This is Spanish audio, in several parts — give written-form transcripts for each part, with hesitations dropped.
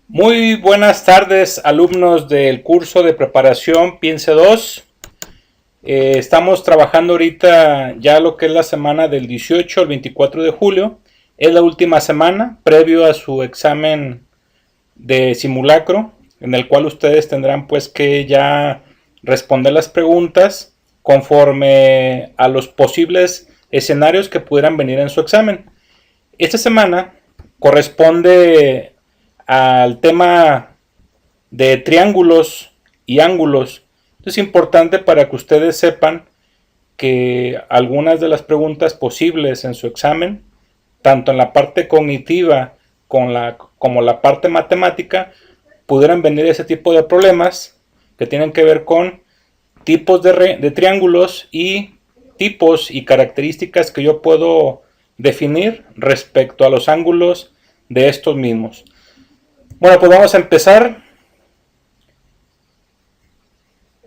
Muy buenas tardes, alumnos del curso de preparación Piense 2. Estamos trabajando ahorita ya lo que es la semana del 18 al 24 de julio. Es la última semana previo a su examen de simulacro, en el cual ustedes tendrán pues que ya responder las preguntas conforme a los posibles escenarios que pudieran venir en su examen. Esta semana corresponde al tema de triángulos y ángulos. Es importante para que ustedes sepan que algunas de las preguntas posibles en su examen, tanto en la parte cognitiva como la parte matemática, pudieran venir ese tipo de problemas que tienen que ver con tipos de triángulos y tipos y características que yo puedo definir respecto a los ángulos de estos mismos. Bueno, pues vamos a empezar.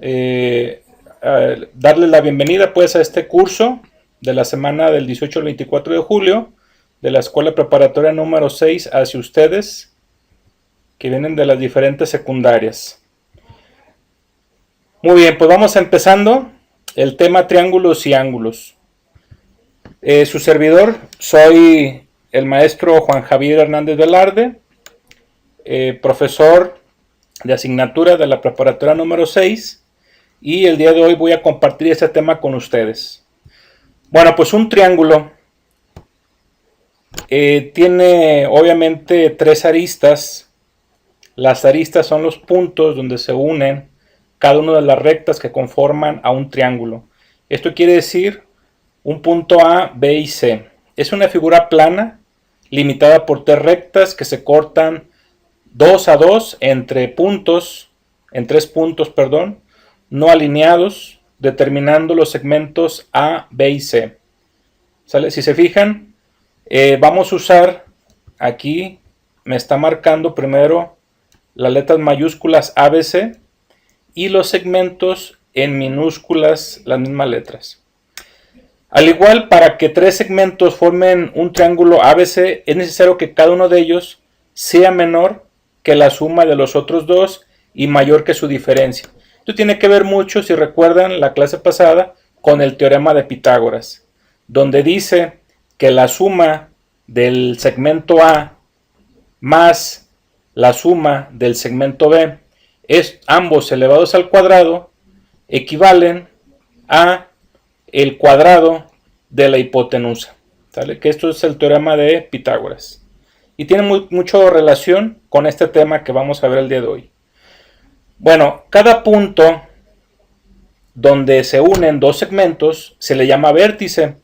Darle la bienvenida pues a este curso de la semana del 18 al 24 de julio de la escuela preparatoria número 6 hacia ustedes que vienen de las diferentes secundarias. Muy bien, pues vamos empezando el tema triángulos y ángulos. Su servidor, soy el maestro Juan Javier Hernández Velarde, profesor de asignatura de la preparatoria número 6, y el día de hoy voy a compartir este tema con ustedes. Bueno, pues un triángulo tiene obviamente tres aristas. Las aristas son los puntos donde se unen cada una de las rectas que conforman a un triángulo. Esto quiere decir un punto A, B y C. Es una figura plana limitada por tres rectas que se cortan 2 a 2 en tres puntos, no alineados, determinando los segmentos A, B y C. ¿Sale? Si se fijan, vamos a usar aquí, me está marcando primero las letras mayúsculas ABC y los segmentos en minúsculas las mismas letras. Al igual, para que tres segmentos formen un triángulo ABC, es necesario que cada uno de ellos sea menor que la suma de los otros dos y mayor que su diferencia. Esto tiene que ver mucho, si recuerdan la clase pasada, con el teorema de Pitágoras, donde dice que la suma del segmento A más la suma del segmento B, es ambos elevados al cuadrado, equivalen a el cuadrado de la hipotenusa. ¿Sale? Que esto es el teorema de Pitágoras. Y tiene mucha relación con este tema que vamos a ver el día de hoy. Bueno, cada punto donde se unen dos segmentos se le llama vértice.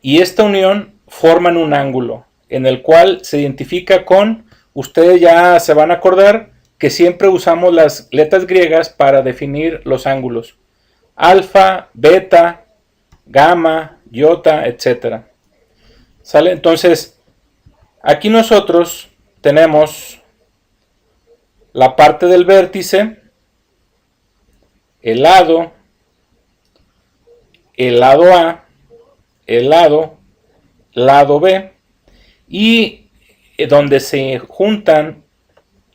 Y esta unión forman un ángulo, en el cual se identifica con, ustedes ya se van a acordar que siempre usamos las letras griegas para definir los ángulos. Alfa, beta, gamma, iota, etc. ¿Sale? Entonces, aquí nosotros tenemos la parte del vértice, el lado A, el lado B, y donde se juntan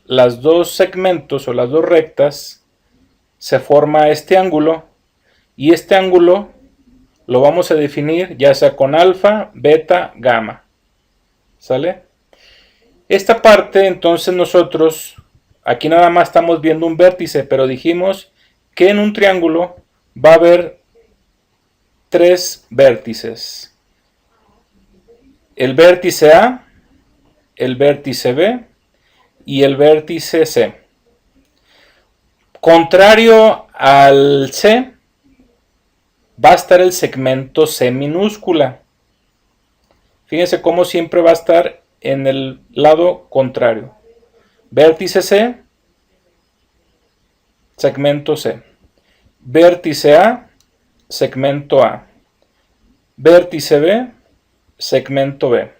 los dos segmentos o las dos rectas, se forma este ángulo, y este ángulo lo vamos a definir ya sea con alfa, beta, gamma. ¿Sale? Esta parte, entonces nosotros, aquí nada más estamos viendo un vértice, pero dijimos que en un triángulo va a haber tres vértices. El vértice A, el vértice B y el vértice C. Contrario al C, va a estar el segmento C minúscula. Fíjense cómo siempre va a estar en el lado contrario. Vértice C, segmento C. Vértice A, segmento A. Vértice B, segmento B.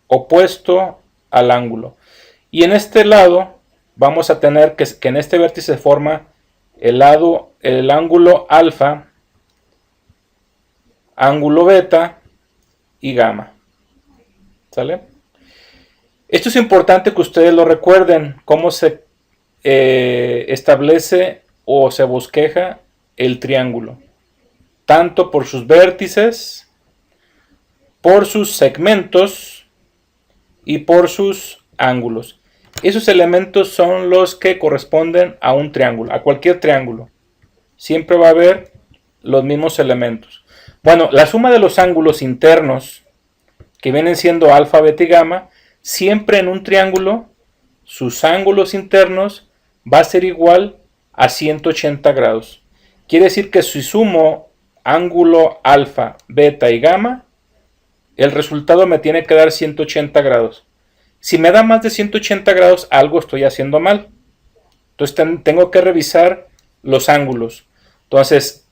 Opuesto al ángulo. Y en este lado vamos a tener que en este vértice se forma el ángulo alfa, ángulo beta y gamma. ¿Sale? Esto es importante que ustedes lo recuerden, cómo se establece o se bosqueja el triángulo, tanto por sus vértices, por sus segmentos y por sus ángulos. Esos elementos son los que corresponden a un triángulo, a cualquier triángulo. Siempre va a haber los mismos elementos. Bueno, la suma de los ángulos internos, que vienen siendo alfa, beta y gamma, siempre en un triángulo, sus ángulos internos va a ser igual a 180 grados. Quiere decir que si sumo ángulo alfa, beta y gamma, el resultado me tiene que dar 180 grados. Si me da más de 180 grados, algo estoy haciendo mal. Entonces tengo que revisar los ángulos. Entonces,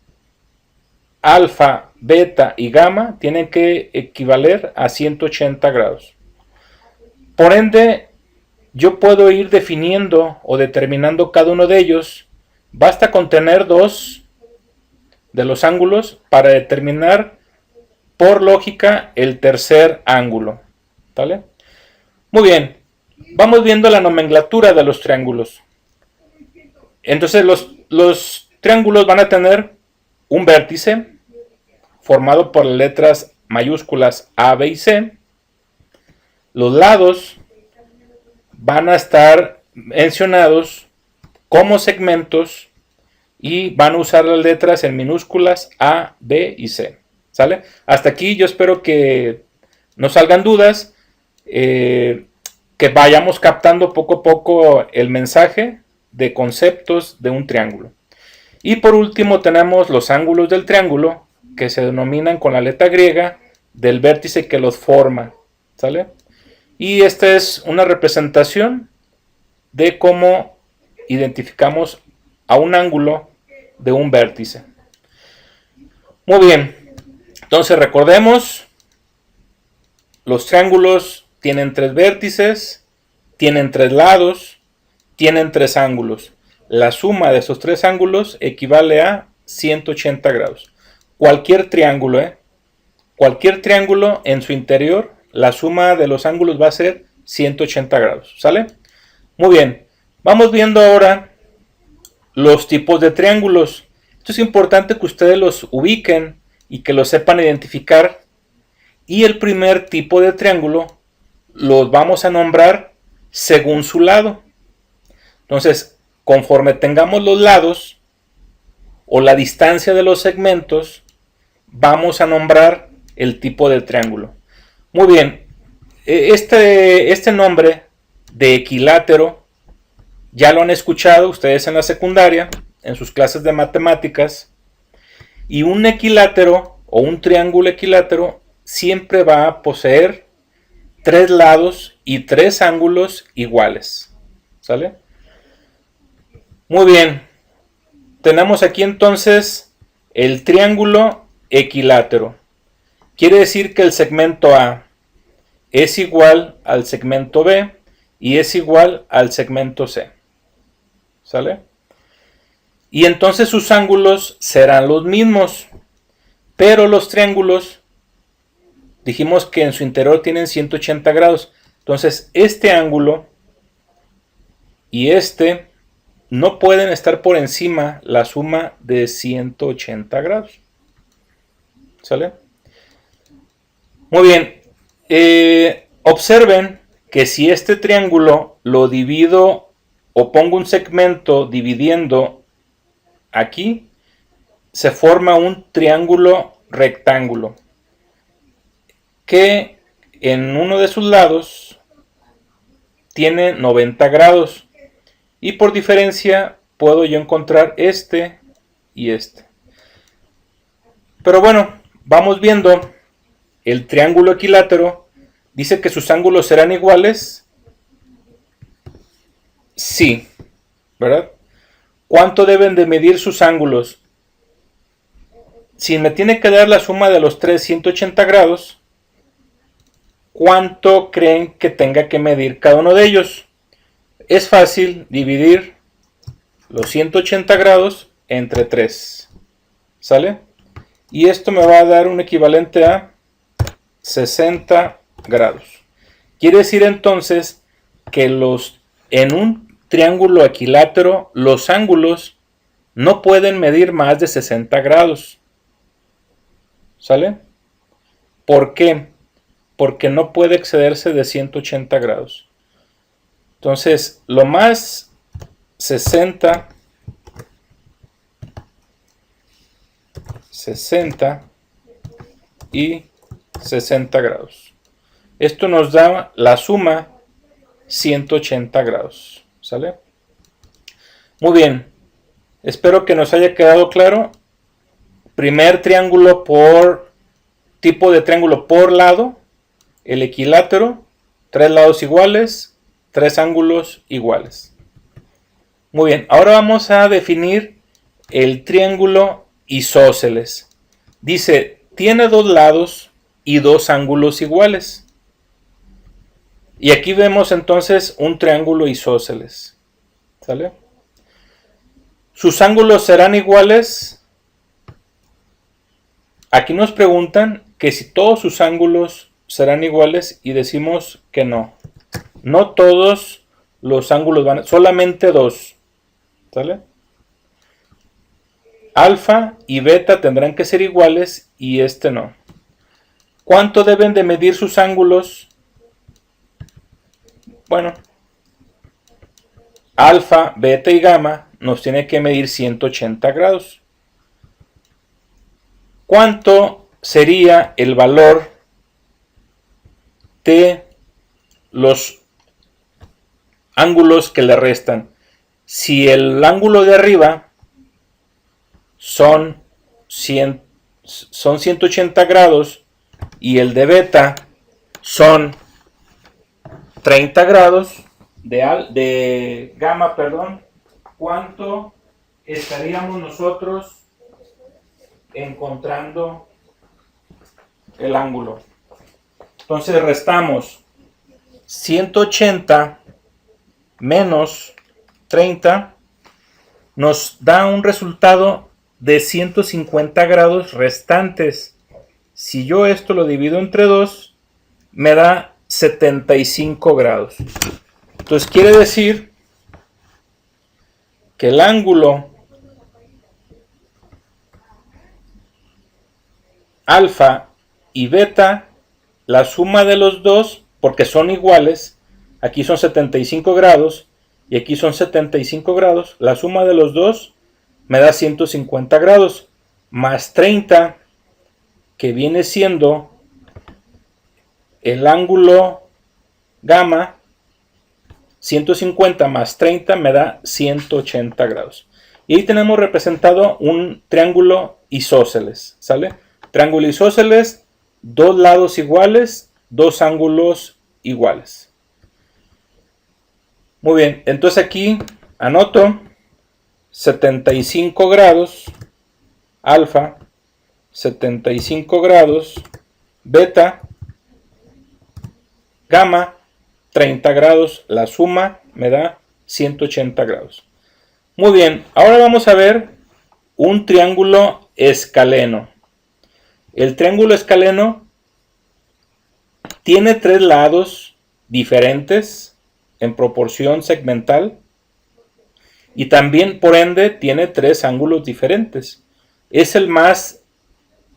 alfa, beta y gamma tienen que equivaler a 180 grados. Por ende, yo puedo ir definiendo o determinando cada uno de ellos. Basta con tener dos de los ángulos para determinar por lógica el tercer ángulo. ¿Vale? Muy bien, vamos viendo la nomenclatura de los triángulos. Entonces los triángulos van a tener un vértice formado por las letras mayúsculas A, B y C. Los lados van a estar mencionados como segmentos y van a usar las letras en minúsculas A, B y C. ¿Sale? Hasta aquí yo espero que no salgan dudas, que vayamos captando poco a poco el mensaje de conceptos de un triángulo. Y por último tenemos los ángulos del triángulo, que se denominan con la letra griega del vértice que los forma. ¿Sale? Y esta es una representación de cómo identificamos a un ángulo de un vértice. Muy bien, entonces recordemos, los triángulos tienen tres vértices, tienen tres lados, tienen tres ángulos. La suma de esos tres ángulos equivale a 180 grados. Cualquier triángulo, cualquier triángulo en su interior, la suma de los ángulos va a ser 180 grados. ¿Sale? Muy bien, vamos viendo ahora los tipos de triángulos. Esto es importante que ustedes los ubiquen y que los sepan identificar. Y el primer tipo de triángulo los vamos a nombrar según su lado. Entonces, conforme tengamos los lados o la distancia de los segmentos, vamos a nombrar el tipo de triángulo. Muy bien, este nombre de equilátero ya lo han escuchado ustedes en la secundaria, en sus clases de matemáticas. Y un equilátero o un triángulo equilátero siempre va a poseer tres lados y tres ángulos iguales. ¿Sale? Muy bien. Tenemos aquí entonces el triángulo equilátero. Quiere decir que el segmento A es igual al segmento B y es igual al segmento C. ¿Sale? Y entonces sus ángulos serán los mismos, pero los triángulos dijimos que en su interior tienen 180 grados. Entonces este ángulo y este no pueden estar por encima la suma de 180 grados. ¿Sale? Muy bien. Observen que si este triángulo lo divido o pongo un segmento dividiendo aquí, se forma un triángulo rectángulo que en uno de sus lados tiene 90 grados y por diferencia puedo yo encontrar este y este. Pero bueno, vamos viendo el triángulo equilátero. Dice que sus ángulos serán iguales. Sí, ¿verdad? ¿Cuánto deben de medir sus ángulos? Si me tiene que dar la suma de los tres 180 grados, ¿cuánto creen que tenga que medir cada uno de ellos? Es fácil dividir los 180 grados entre 3. ¿Sale? Y esto me va a dar un equivalente a 60 grados. Quiere decir entonces que en un triángulo equilátero los ángulos no pueden medir más de 60 grados. ¿Sale? ¿Por qué? Porque no puede excederse de 180 grados. Entonces, lo más 60 y 60 grados. Esto nos da la suma 180 grados. ¿Sale? Muy bien. Espero que nos haya quedado claro. Primer triángulo por tipo de triángulo por lado. El equilátero. 3 lados iguales. 3 ángulos iguales. Muy bien. Ahora vamos a definir el triángulo isósceles. Dice, tiene 2 lados y 2 ángulos iguales. Y aquí vemos entonces un triángulo isósceles. ¿Sale? ¿Sus ángulos serán iguales? Aquí nos preguntan que si todos sus ángulos serán iguales y decimos que no. No todos los ángulos van, solamente 2. ¿Sale? Alfa y beta tendrán que ser iguales y este no. ¿Cuánto deben de medir sus ángulos? Bueno, alfa, beta y gamma nos tiene que medir 180 grados. ¿Cuánto sería el valor de los ángulos que le restan? Si el ángulo de arriba son 180 grados y el de beta son 30 grados de gamma, perdón, ¿cuánto estaríamos nosotros encontrando el ángulo? Entonces restamos 180 menos 30, nos da un resultado de 150 grados restantes. Si yo esto lo divido entre 2, me da 75 grados. Entonces quiere decir que el ángulo alfa y beta, la suma de los dos, porque son iguales, aquí son 75 grados y aquí son 75 grados, la suma de los dos me da 150 grados, más 30, que viene siendo el ángulo gamma. 150 más 30 me da 180 grados. Y ahí tenemos representado un triángulo isósceles, ¿sale? Triángulo isósceles, 2 lados iguales, 2 ángulos iguales. Muy bien, entonces aquí anoto 75 grados alfa, 75 grados beta, gamma 30 grados, la suma me da 180 grados. Muy bien, ahora vamos a ver un triángulo escaleno. El triángulo escaleno tiene 3 lados diferentes en proporción segmental y también por ende tiene 3 ángulos diferentes. Es el más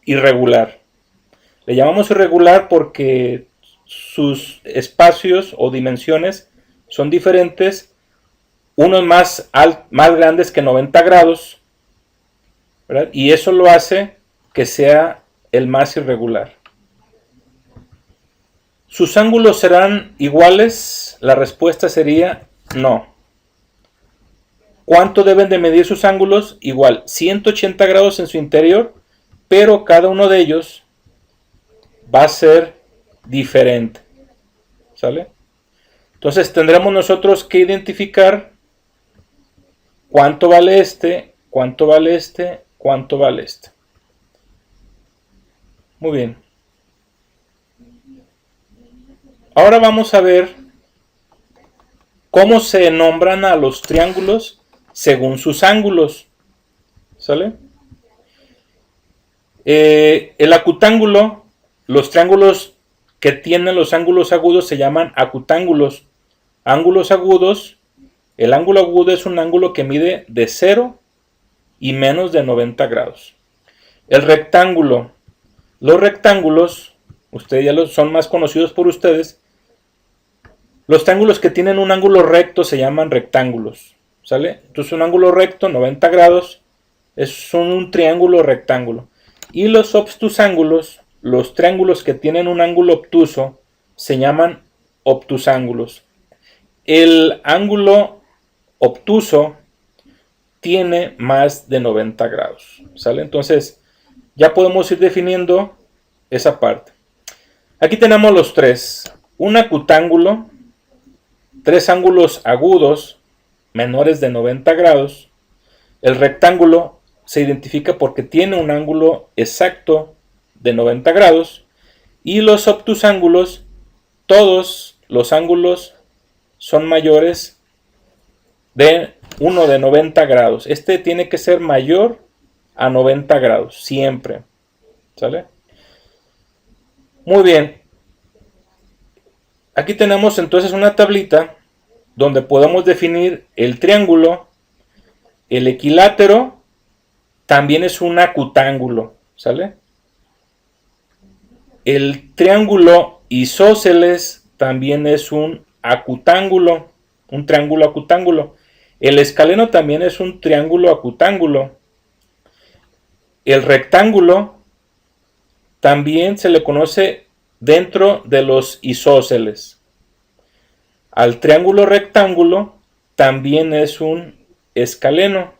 irregular. Le llamamos irregular porque sus espacios o dimensiones son diferentes, unos más grandes que 90 grados, ¿verdad? Y eso lo hace que sea el más irregular. ¿Sus ángulos serán iguales? La respuesta sería no. ¿Cuánto deben de medir sus ángulos? Igual, 180 grados en su interior, pero cada uno de ellos va a ser diferente. ¿Sale? Entonces tendremos nosotros que identificar cuánto vale este, cuánto vale este, cuánto vale este. Muy bien. Ahora vamos a ver cómo se nombran a los triángulos según sus ángulos. ¿Sale? El acutángulo, los triángulos que tienen los ángulos agudos se llaman acutángulos. Ángulos agudos, el ángulo agudo es un ángulo que mide de 0 y menos de 90 grados. El rectángulo, los rectángulos, ustedes ya son más conocidos por ustedes. Los triángulos que tienen un ángulo recto se llaman rectángulos, ¿sale? Entonces un ángulo recto, 90 grados, es un triángulo rectángulo. Y los obtusángulos, los triángulos que tienen un ángulo obtuso, se llaman obtusángulos. El ángulo obtuso tiene más de 90 grados, ¿sale? Entonces ya podemos ir definiendo esa parte. Aquí tenemos los tres: un acutángulo, tres ángulos agudos menores de 90 grados. El rectángulo se identifica porque tiene un ángulo exacto de 90 grados. Y los obtusángulos, todos los ángulos son mayores de uno de 90 grados. Este tiene que ser mayor a 90 grados, siempre. ¿Sale? Muy bien. Aquí tenemos entonces una tablita donde podemos definir el triángulo. El equilátero también es un acutángulo, ¿sale? El triángulo isósceles también es un acutángulo, un triángulo acutángulo. El escaleno también es un triángulo acutángulo. El rectángulo también se le conoce dentro de los isósceles. Al triángulo rectángulo también es un escaleno.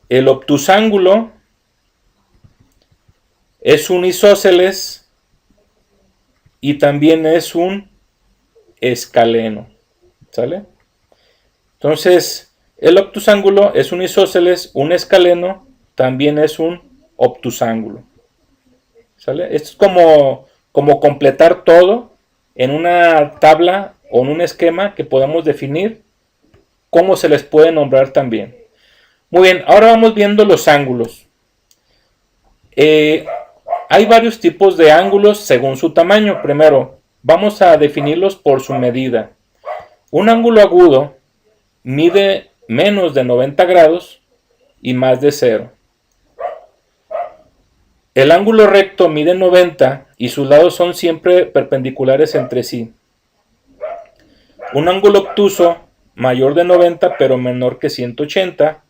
El obtusángulo es un isósceles y también es un escaleno, ¿sale? Entonces, el obtusángulo es un isósceles, un escaleno, también es un obtusángulo, ¿sale? Esto es como completar todo en una tabla o en un esquema que podamos definir cómo se les puede nombrar también. Muy bien, ahora vamos viendo los ángulos. Hay varios tipos de ángulos según su tamaño. Primero, vamos a definirlos por su medida. Un ángulo agudo mide menos de 90 grados y más de 0. El ángulo recto mide 90 y sus lados son siempre perpendiculares entre sí. Un ángulo obtuso mayor de 90 pero menor que 180.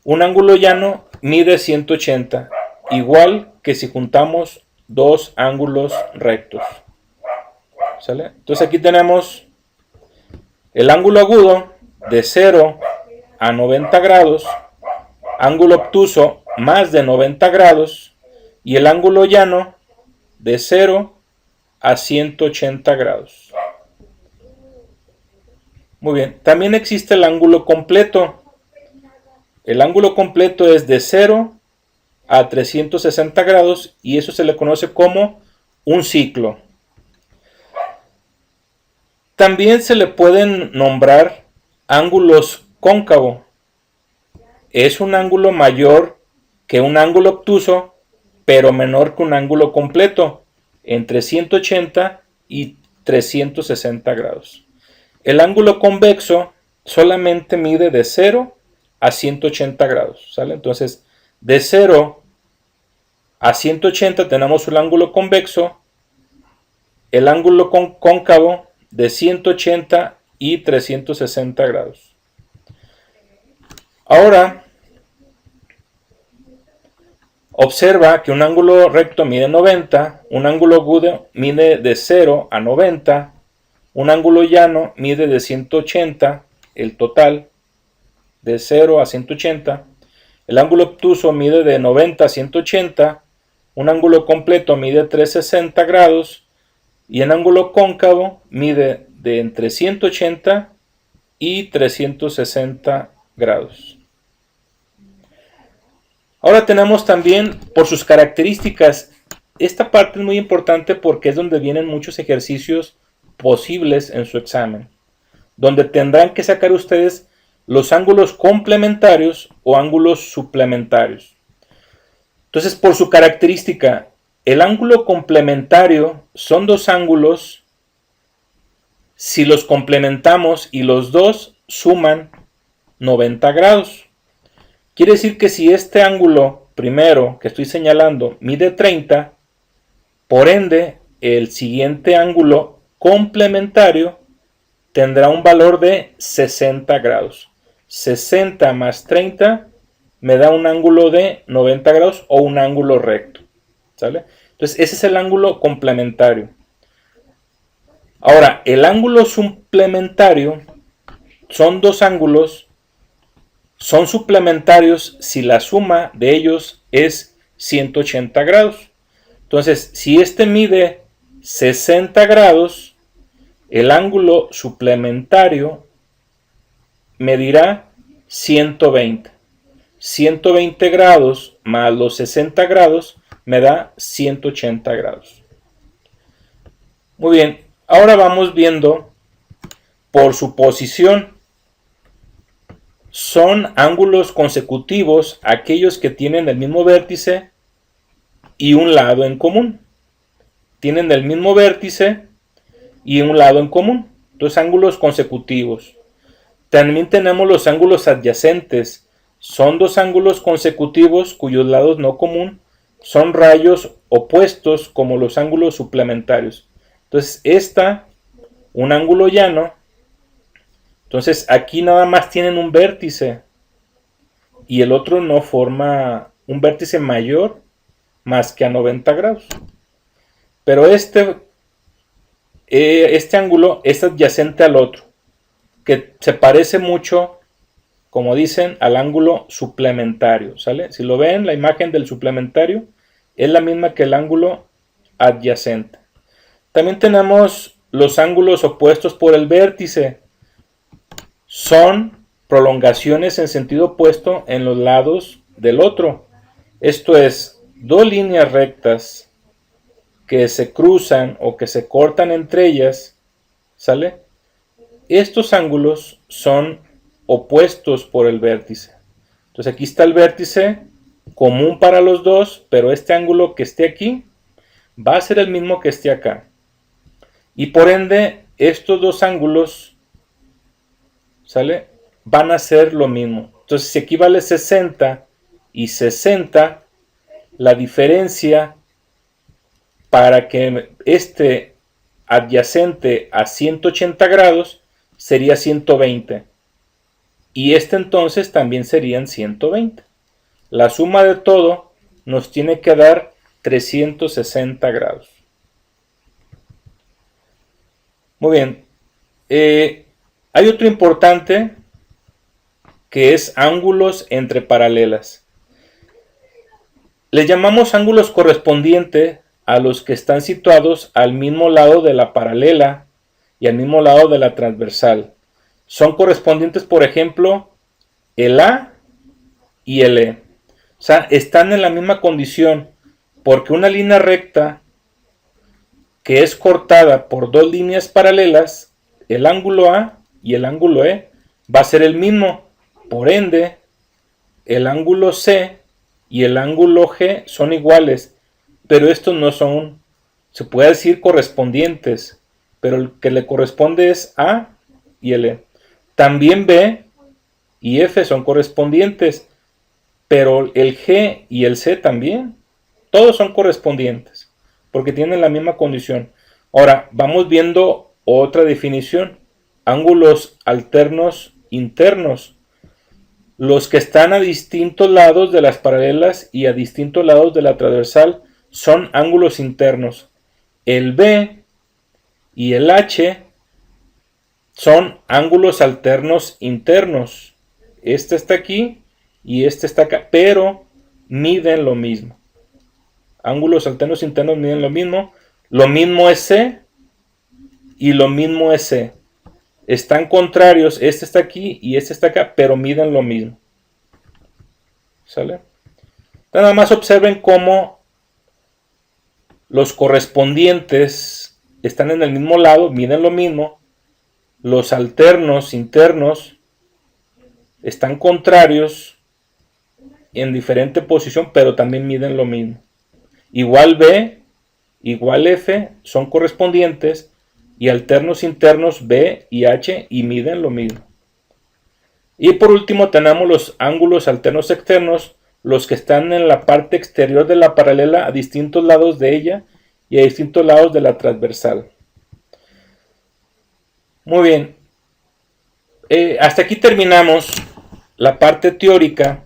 Un ángulo llano mide 180, igual que si juntamos dos ángulos rectos. ¿Sale? Entonces aquí tenemos el ángulo agudo de 0 a 90 grados, ángulo obtuso más de 90 grados y el ángulo llano de 0 a 180 grados. Muy bien, también existe el ángulo completo. El ángulo completo es de 0 a 360 grados y eso se le conoce como un ciclo. También se le pueden nombrar ángulos cóncavo. Es un ángulo mayor que un ángulo obtuso, pero menor que un ángulo completo, entre 180 y 360 grados. El ángulo convexo solamente mide de 0 a 180 grados, ¿sale? Entonces, de 0 a 180 tenemos el ángulo convexo, el ángulo cóncavo de 180 y 360 grados. Ahora, observa que un ángulo recto mide 90, un ángulo agudo mide de 0 a 90, un ángulo llano mide de 180, el total, de 0 a 180, el ángulo obtuso mide de 90 a 180, un ángulo completo mide 360 grados y el ángulo cóncavo mide de entre 180 y 360 grados. Ahora tenemos también por sus características. Esta parte es muy importante porque es donde vienen muchos ejercicios posibles en su examen, donde tendrán que sacar ustedes los ángulos complementarios o ángulos suplementarios. Entonces, por su característica, El ángulo complementario son dos ángulos si los complementamos y los dos suman 90 grados. Quiere decir que si este ángulo primero que estoy señalando mide 30, por ende el siguiente ángulo complementario tendrá un valor de 60 grados. 60 más 30 me da un ángulo de 90 grados o un ángulo recto. ¿Sale? Entonces ese es el ángulo complementario. Ahora, el ángulo suplementario son dos ángulos, son suplementarios si la suma de ellos es 180 grados. Entonces, si este mide 60 grados, el ángulo suplementario medirá 120. 120 grados más los 60 grados me da 180 grados. Muy bien, ahora vamos viendo por su posición. Son ángulos consecutivos aquellos que tienen el mismo vértice y un lado en común. Tienen el mismo vértice y un lado en común. Entonces, ángulos consecutivos. También tenemos los ángulos adyacentes. Son dos ángulos consecutivos cuyos lados no común son rayos opuestos como los ángulos suplementarios. Entonces, un ángulo llano. Entonces, aquí nada más tienen un vértice y el otro no forma un vértice mayor más que a 90 grados. Pero este ángulo es adyacente al otro, que se parece mucho, como dicen, al ángulo suplementario, ¿sale? Si lo ven, la imagen del suplementario es la misma que el ángulo adyacente. También tenemos los ángulos opuestos por el vértice. Son prolongaciones en sentido opuesto en los lados del otro. Esto es, dos líneas rectas que se cruzan o que se cortan entre ellas, ¿sale? Estos ángulos son opuestos por el vértice. Entonces aquí está el vértice común para los dos, pero este ángulo que esté aquí va a ser el mismo que esté acá. Y por ende, estos dos ángulos, ¿sale?, van a ser lo mismo. Entonces, si aquí vale 60 y 60, la diferencia para que este adyacente a 180 grados sería 120. Y este entonces también serían 120. La suma de todo nos tiene que dar 360 grados. Muy bien. Hay otro importante que es ángulos entre paralelas. Le llamamos ángulos correspondientes a los que están situados al mismo lado de la paralela y al mismo lado de la transversal. Son correspondientes, por ejemplo, el A y el E. O sea, están en la misma condición, porque una línea recta que es cortada por dos líneas paralelas, el ángulo A y el ángulo E va a ser el mismo. Por ende, el ángulo C y el ángulo G son iguales, pero estos no son, se puede decir, correspondientes, pero el que le corresponde es A y el E. También B y F son correspondientes, pero el G y el C también. Todos son correspondientes, porque tienen la misma condición. Ahora, vamos viendo otra definición. Ángulos alternos internos. Los que están a distintos lados de las paralelas y a distintos lados de la transversal son ángulos internos. El B y el H son ángulos alternos internos. Este está aquí y este está acá, pero miden lo mismo. Ángulos alternos internos miden lo mismo. Lo mismo es C y lo mismo es C. Están contrarios, este está aquí y este está acá, pero miden lo mismo. ¿Sale? Nada más observen cómo los correspondientes están en el mismo lado, miden lo mismo. Los alternos internos están contrarios en diferente posición, pero también miden lo mismo. igual B igual F son correspondientes, y alternos internos B y H y miden lo mismo. Y por último tenemos los ángulos alternos externos, los que están en la parte exterior de la paralela a distintos lados de ella y a distintos lados de la transversal. Muy bien, hasta aquí terminamos la parte teórica,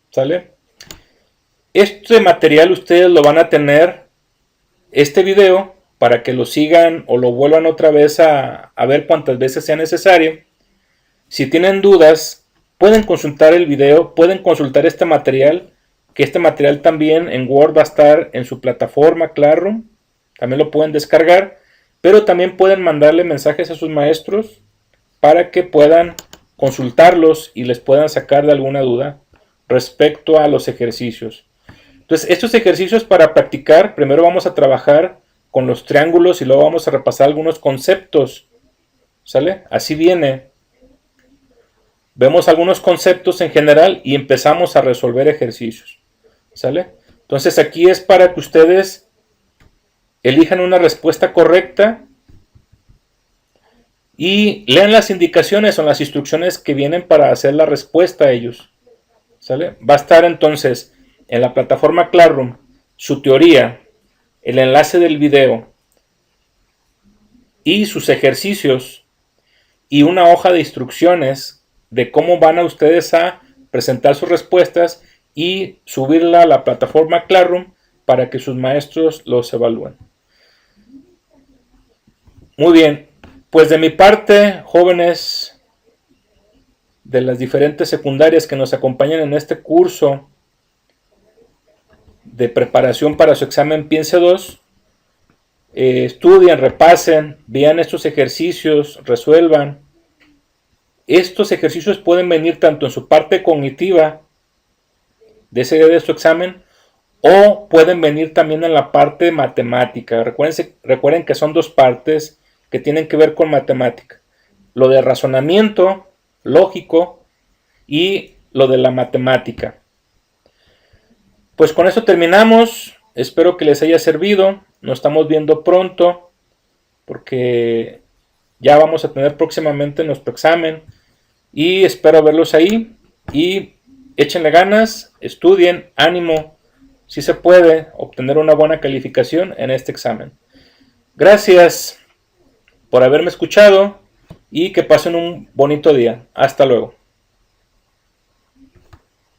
¿sale? Este material ustedes lo van a tener, este video, para que lo sigan o lo vuelvan otra vez a ver cuantas veces sea necesario. Si tienen dudas, pueden consultar el video, pueden consultar este material, que este material también en Word va a estar en su plataforma Classroom, también lo pueden descargar, pero también pueden mandarle mensajes a sus maestros para que puedan consultarlos y les puedan sacar de alguna duda respecto a los ejercicios. Entonces, estos ejercicios para practicar, primero vamos a trabajar con los triángulos y luego vamos a repasar algunos conceptos, ¿sale? Así viene. Vemos algunos conceptos en general y empezamos a resolver ejercicios, ¿sale? Entonces aquí es para que ustedes elijan una respuesta correcta y lean las indicaciones o las instrucciones que vienen para hacer la respuesta a ellos, ¿sale? Va a estar entonces en la plataforma Classroom su teoría, el enlace del video y sus ejercicios y una hoja de instrucciones de cómo van a ustedes a presentar sus respuestas y subirla a la plataforma Classroom para que sus maestros los evalúen. Muy bien, pues de mi parte, jóvenes de las diferentes secundarias que nos acompañan en este curso de preparación para su examen Piense 2, estudien, repasen, vean estos ejercicios, resuelvan. Estos ejercicios pueden venir tanto en su parte cognitiva de ese día de su examen o pueden venir también en la parte matemática. Recuerden que son dos partes que tienen que ver con matemática. Lo de razonamiento lógico y lo de la matemática. Pues con esto terminamos. Espero que les haya servido. Nos estamos viendo pronto porque ya vamos a tener próximamente nuestro examen y espero verlos ahí y échenle ganas, estudien, ánimo, si se puede obtener una buena calificación en este examen. Gracias por haberme escuchado y que pasen un bonito día. Hasta luego.